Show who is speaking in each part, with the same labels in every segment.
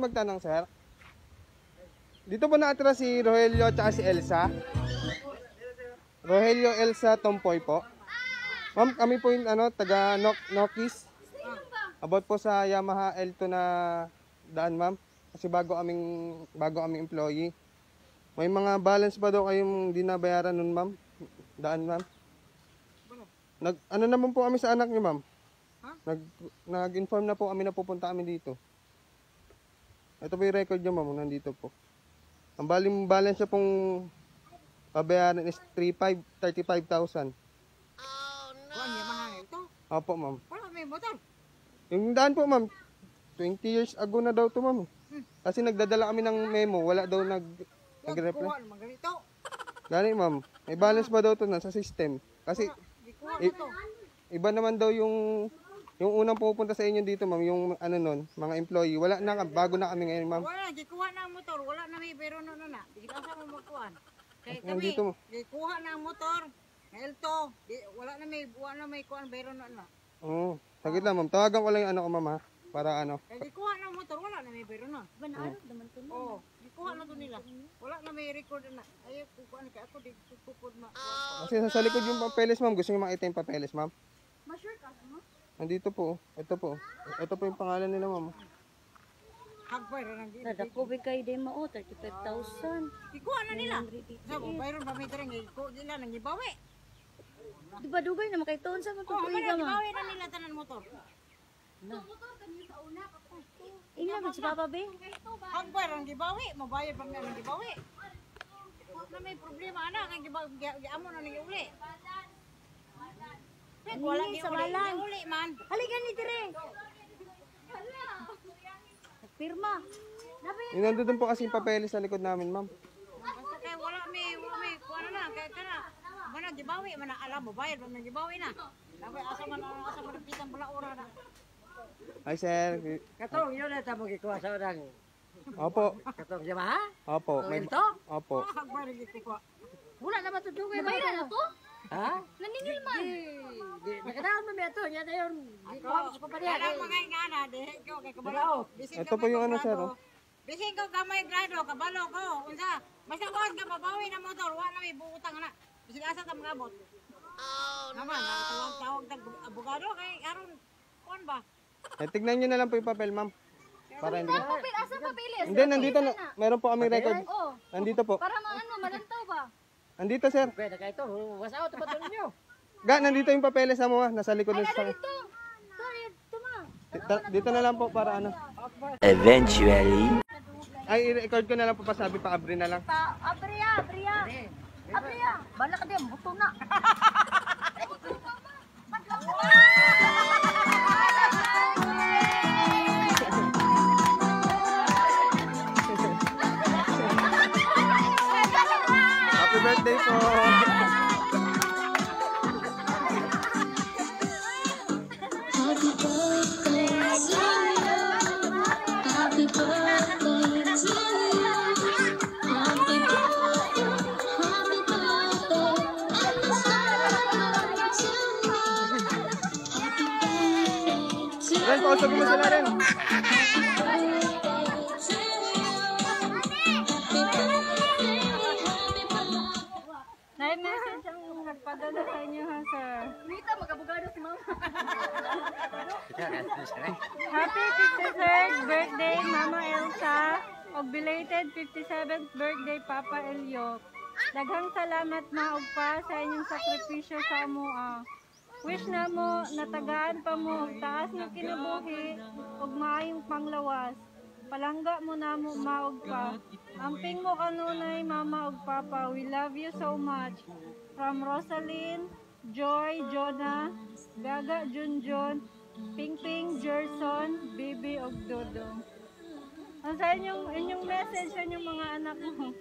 Speaker 1: magtanong, sir? Dito po nakatira si Rogelio at si Elsa. Rogelio, Elsa, Tompoy po. Ma'am, kami po yung taga Nokis. About po sa Yamaha L2 na daan, ma'am. Kasi bago aming employee. May mga balance pa daw kayong di nabayaran nun, ma'am. Daan, ma'am. Ano naman po kami sa anak niyo, ma'am? Nag-inform na po kami na pupunta kami dito. Ito po yung record niyo, ma'am. Nandito po. Ang balance niya pong babayaran is 35,000.
Speaker 2: Oh, no! Yamaha ito?
Speaker 1: Opo, ma'am.
Speaker 2: Wala may motor?
Speaker 1: Yung daan po, ma'am. 20 years ago na daw to, ma'am. Kasi nagdadala kami ng memo. Wala daw nag-reply.
Speaker 2: Kuha naman ganito.
Speaker 1: Gani, ma'am. May balance ba daw to na sa system? Kasi iba naman daw yung unang pupunta sa inyo dito, ma'am, yung mga employee. Wala na, bago na kami ngayon, ma'am.
Speaker 2: Wala, gikuha na ang motor. Wala na may pero na. Di kita sa mo magkuhan. Kaya kami,
Speaker 1: Nandito mo.
Speaker 2: gikuha na ang motor. Elto. Wala na may kuhan pero na.
Speaker 1: Oo. Saglit lang, ma'am. Tawagan ko lang yung ko, ma'am, ha? Para
Speaker 2: Kaya gikuha na ang motor. Wala na may pero na.
Speaker 3: Banarap naman to na.
Speaker 2: Oo. Gikuha na to nila. Wala na may record na. Ay, kukuha na kaya ako. Di kukupod ma.
Speaker 1: Kasi sa likod yung papeles, ma'am. Gusto niyo makita yung papeles, ma'am?
Speaker 3: Ma-sure ka, no?
Speaker 1: Nandito po. Ito po. Ito po yung pangalan nila, ma'am.
Speaker 2: Hagpay rin ang gila.
Speaker 3: Nadako kay day mao 35,000.
Speaker 2: Gikuha na nila. Sabi, bayron pa may tarang. Gila nang gibawi.
Speaker 3: Di ba dugay na makaytoon sa
Speaker 2: Oo,
Speaker 3: matutuig
Speaker 2: kaya
Speaker 3: ka, ma?
Speaker 2: gibawi na nila tanan motor.
Speaker 3: Ina man si Papa Be.
Speaker 2: Hagpay rin ang gibawi. Mabayad pa nga ang gibawi. Na may problema ana kang giamo na nang uli. Wala
Speaker 3: Hindi, sa balan.
Speaker 2: uli man.
Speaker 3: Halika ni dire. Pirma.
Speaker 1: Yung nandun po kasi yung papeles sa likod namin, ma'am.
Speaker 2: Basta kay wala may kuha na kaya kana. Mana gibawi man alam mo bayad man gibawi na. Dapat asa man pitang bala ora na.
Speaker 1: Hi, sir.
Speaker 4: Katong yun na tamo gikuha sa orang.
Speaker 1: Opo.
Speaker 4: Katong Yamaha?
Speaker 1: Opo.
Speaker 4: May ito?
Speaker 1: Opo.
Speaker 2: Hagpay rin gito.
Speaker 4: Wala naman ito dugay.
Speaker 3: Nabayran na to?
Speaker 4: Ha?
Speaker 3: Naningil man.
Speaker 4: Di nakadaan mo ito. Yan na yun. Gikuha ko sa kompanya.
Speaker 2: Kaya mga ingana de ko kay kabalo.
Speaker 1: Ito po yung sir. Oh.
Speaker 2: Bisin ko gamay grado kabalo ko. Unsa? Basta kuan ka mabawi na motor wala may buutang na. Bisin asa ta magabot. Oh, naman tawag tag abogado kay aron kuan ba?
Speaker 1: Tignan nyo na lang po yung papel, ma'am. Para hindi.
Speaker 3: Papel, asa papeles?
Speaker 1: Hindi, nandito na. Meron po kami record.
Speaker 3: Oh.
Speaker 1: Nandito po.
Speaker 3: Para malantaw ba?
Speaker 1: Nandito, sir.
Speaker 4: Pwede ka ito. Wasaw ito ba ito ninyo?
Speaker 1: Nandito yung papeles mo, ha. Nasa likod ng sa.
Speaker 3: Ito. Ito ma.
Speaker 1: Dito na lang po para ano.
Speaker 5: Eventually.
Speaker 1: Ay, i-record ko na lang po pa sabi pa abri na lang.
Speaker 3: Abriya. Bala ka din, buto na.
Speaker 1: Happy birthday po. Ren, kausap mo sila rin.
Speaker 6: Na-message ang nagpadala sa inyo ha, sir.
Speaker 3: Mita, mag-abogado si mama.
Speaker 6: Happy 53rd birthday, Mama Elsa. O belated 57th birthday, Papa Elio. Daghang salamat maog pa sa inyong sakripisyo sa amoa. Wish na mo, natagaan pa mo, taas ng kinabuhi, ug maayong panglawas. Palangga mo na mo maog pa. Amping mo kanunay, Mama ug Papa. We love you so much. From Rosaline, Joy, Jonah, Gaga, Junjun, Pingping, Gerson, Bibi ug Dodong. Ang sa inyong message sa inyong mga anak mo.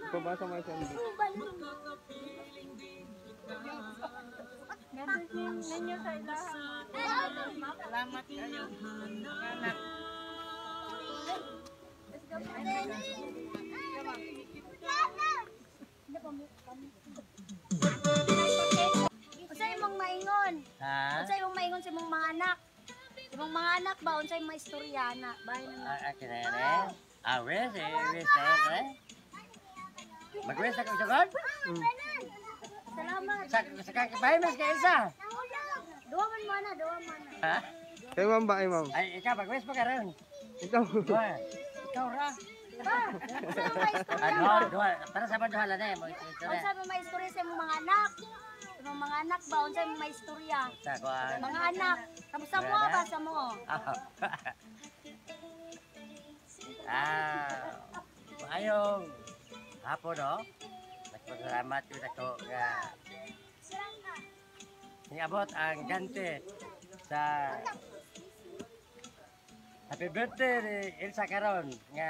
Speaker 1: Pabasa mo sa MB.
Speaker 6: Message ninyo sa ilahan.
Speaker 2: Salamat kayo. Anak.
Speaker 3: Usa imong maingon Imong mga anak ba unsay mga istorya na bahin na.
Speaker 7: Kinene. Wes, eh. Mag-wes ako sa God?
Speaker 3: Salamat.
Speaker 7: Sa kakibay mas ka Elsa.
Speaker 3: Duwa man mana, duwa mana.
Speaker 7: Ha?
Speaker 1: Kayo ma'am ba ay ma'am?
Speaker 7: Ay, ikaw, mag-wes pa ka rin.
Speaker 1: Ikaw.
Speaker 7: Ikaw ra.
Speaker 3: Unsay mga istorya?
Speaker 7: Duha. Para sa duhala na eh.
Speaker 3: Unsay mga istorya sa imong mga anak? Imong mga anak ba unsay mga istorya?
Speaker 7: Sa kuan.
Speaker 3: Mga anak, kamusta mo ba sa mo?
Speaker 7: Maayong hapon, no? Nagpasalamat yun ako nga niabot ang gante sa happy birthday ni Elsa karon nga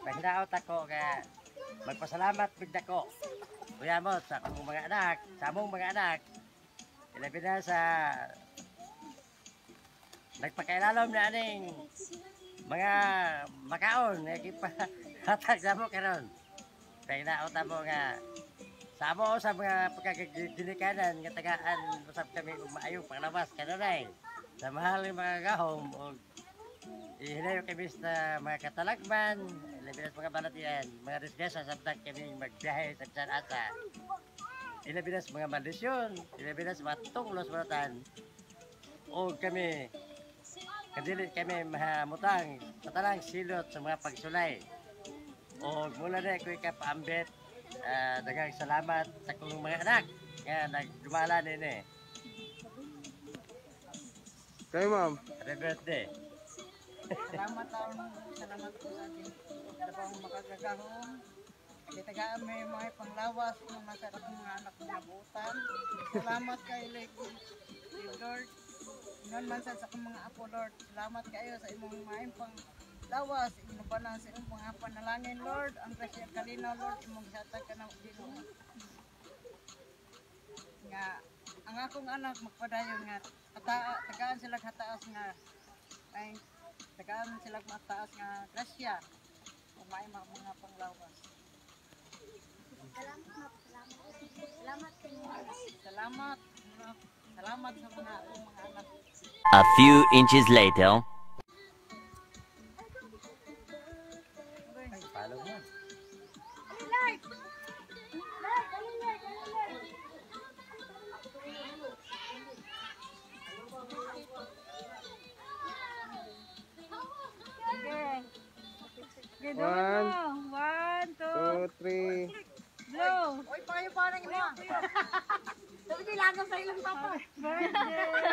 Speaker 7: pahinaot ako nga magpasalamat pud ako. Kuya mo sa akong mga anak, sa among mga anak. Ilabi na sa nagpakailalom na aning mga makaon nga gipahatag sa mo karon. Pahinaot mo nga sa amo sa mga pagkagilikanan nga tagaan usab kami og maayong panglawas kanunay. Sa mahal ng mga gahom o ihinayo kami sa mga katalagman, labi na sa mga balatian, mga disgresa sabtag kami magbiyahe sa bisan asa. Ilabi na sa mga maldisyon, ilabi na sa mga tunglos balatan. O kami kadili kami mahamutang sa tanang silot sa mga pagsulay. O mula na ko ikapaambit, daghang salamat sa kong mga anak nga nagdumala nini.
Speaker 1: Kayo ma'am.
Speaker 7: Happy birthday.
Speaker 2: Salamat po sa ating dabang makagagahong. Kitagaan may mga panglawas ng masarap mga anak ng nabutan. Salamat kay Lord. Inon man sa akong mga apo, Lord. Salamat kayo sa imong mga panglawas. Inubanan sa imong mga panalangin, Lord. Ang grasya kalinaw, Lord. Imong satag ka ng Ginoo. Nga, ang akong anak magpadayon nga, tagaan sila hataas nga, ay tagaan sila mataas nga grasya. Umay mga panglawas. Salamat. Salamat sa mga anak.
Speaker 5: A few inches later.
Speaker 7: Follow mo.
Speaker 6: Okay, do mo. 1, 2,
Speaker 1: 2, 3.
Speaker 6: blow.
Speaker 2: Oy, payo parang ina.
Speaker 3: Dapat ilagam sa ilang papa.
Speaker 6: Birthday